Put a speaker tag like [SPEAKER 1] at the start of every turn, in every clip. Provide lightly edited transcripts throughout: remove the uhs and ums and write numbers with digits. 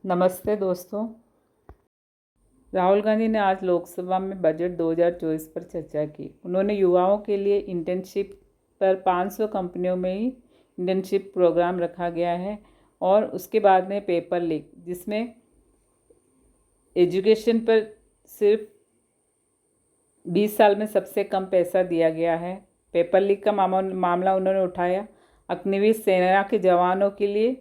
[SPEAKER 1] नमस्ते दोस्तों। राहुल गांधी ने आज लोकसभा में बजट 2024 पर चर्चा की। उन्होंने युवाओं के लिए इंटर्नशिप पर 500 कंपनियों में ही इंटर्नशिप प्रोग्राम रखा गया है और उसके बाद में पेपर लीक, जिसमें एजुकेशन पर सिर्फ 20 साल में सबसे कम पैसा दिया गया है। पेपर लीक का मामला उन्होंने उठाया अग्निवीर सेना के जवानों के लिए,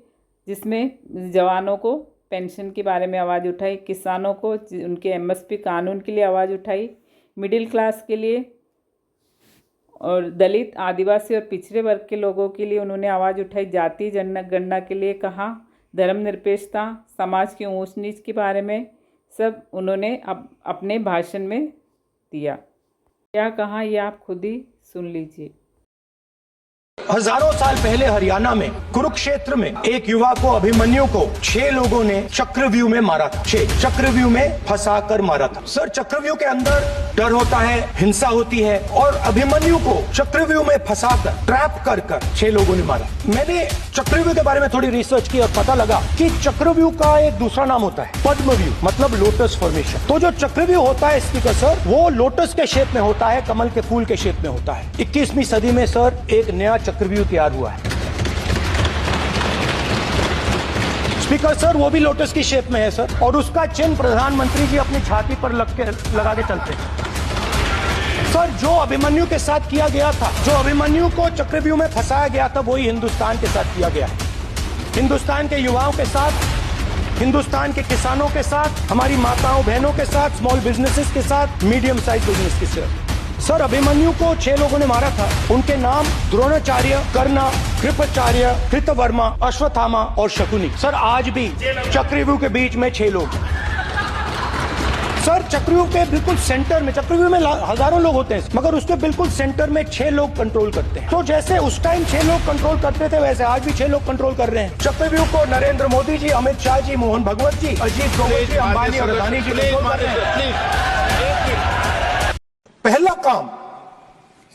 [SPEAKER 1] जिसमें जवानों को पेंशन के बारे में आवाज़ उठाई, किसानों को उनके एमएसपी कानून के लिए आवाज़ उठाई, मिडिल क्लास के लिए और दलित, आदिवासी और पिछड़े वर्ग के लोगों के लिए उन्होंने आवाज़ उठाई, जाति जनगणना के लिए कहा, धर्मनिरपेक्षता, समाज की ऊंच नीच के बारे में सब उन्होंने अपने भाषण में दिया। क्या कहा ये आप खुद ही सुन लीजिए।
[SPEAKER 2] हजारों साल पहले हरियाणा में कुरुक्षेत्र में एक युवा को, अभिमन्यु को 6 लोगों ने चक्रव्यूह में मारा था। 6 चक्रव्यूह में फंसाकर मारा था। सर, चक्रव्यूह के अंदर डर होता है, हिंसा होती है और अभिमन्यु को चक्रव्यूह में फंसाकर, ट्रैप कर 6 लोगों ने मारा। मैंने चक्रव्यूह के बारे में थोड़ी रिसर्च की और पता लगा कि चक्रव्यूह का एक दूसरा नाम होता है पद्मव्यूह, मतलब लोटस फॉर्मेशन। तो जो चक्रव्यूह होता है स्पीकर सर, वो लोटस के शेप में होता है, कमल के फूल के शेप में होता है। 21वीं सदी में सर एक नया चक्रव्यूह तैयार हुआ है स्पीकर सर, वो भी लोटस की शेप में है सर, और उसका चिन्ह प्रधानमंत्री जी अपनी छाती पर लगा के चलते हैं सर। जो अभिमन्यु के साथ किया गया था, जो अभिमन्यु को चक्रव्यूह में फंसाया गया था, वही हिंदुस्तान के साथ किया गया है। हिंदुस्तान के युवाओं के साथ, हिंदुस्तान के किसानों के साथ, हमारी माताओं बहनों के साथ, स्मॉल बिजनेसेस के साथ, मीडियम साइज बिजनेस के साथ। सर, अभिमन्यु को 6 लोगों ने मारा था। उनके नाम द्रोणाचार्य, कर्णा, कृपाचार्य, कृतवर्मा, अश्वत्थामा और शकुनी। सर, आज भी चक्रव्यूह के बीच में 6 लोग। सर, चक्रव्यूह के बिल्कुल सेंटर में, चक्रव्यूह में हजारों लोग होते हैं, मगर उसके बिल्कुल सेंटर में 6 लोग कंट्रोल करते हैं। तो जैसे उस टाइम 6 लोग कंट्रोल करते थे, वैसे आज भी 6 लोग कंट्रोल कर रहे हैं। चक्रव्यूह को नरेंद्र मोदी जी, अमित शाह जी, मोहन भगवत जी, अजीत डोभाल जी, अंबानी और अदानी जी कंट्रोल कर रहे हैं। पहला काम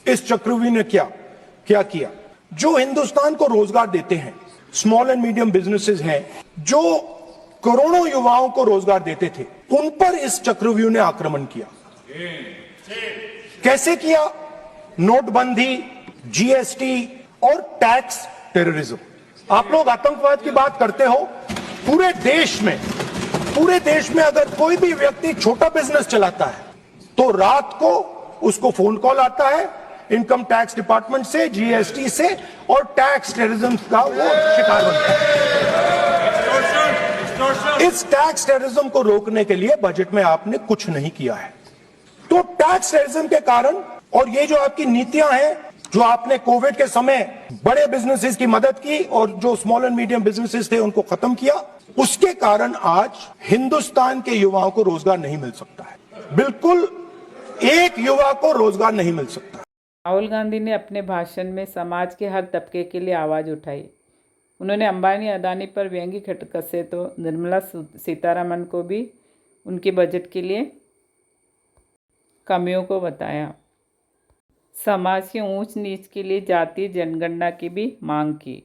[SPEAKER 2] इस चक्रव्यूह ने क्या किया? जो हिंदुस्तान को रोजगार देते हैं, स्मॉल एंड मीडियम बिजनेसेस हैं, जो करोड़ों युवाओं को रोजगार देते थे, उन पर इस चक्रव्यूह ने आक्रमण किया। कैसे किया? नोटबंदी, जीएसटी और टैक्स टेररिज्म। आप लोग आतंकवाद की बात करते हो, पूरे देश में अगर कोई भी व्यक्ति छोटा बिजनेस चलाता है तो रात को उसको फोन कॉल आता है इनकम टैक्स डिपार्टमेंट से, जीएसटी से, और टैक्स टेररिज्म का वो शिकार बनता है। इस टैक्स टेररिज्म को रोकने के लिए बजट में आपने कुछ नहीं किया है। तो टैक्स टेररिज्म के कारण, और ये जो आपकी नीतियां हैं, जो आपने कोविड के समय बड़े बिजनेसेस की मदद की और जो स्मॉल एंड मीडियम बिजनेसेस थे उनको खत्म किया, उसके कारण आज हिंदुस्तान के युवाओं को रोजगार नहीं मिल सकता है। बिल्कुल एक युवा को रोजगार नहीं मिल सकता।
[SPEAKER 1] राहुल गांधी ने अपने भाषण में समाज के हर तबके के लिए आवाज़ उठाई। उन्होंने अंबानी अदानी पर व्यंग्य कसे तो निर्मला सीतारमण को भी उनके बजट के लिए कमियों को बताया। समाज की ऊंच नीच के लिए जातीय जनगणना की भी मांग की।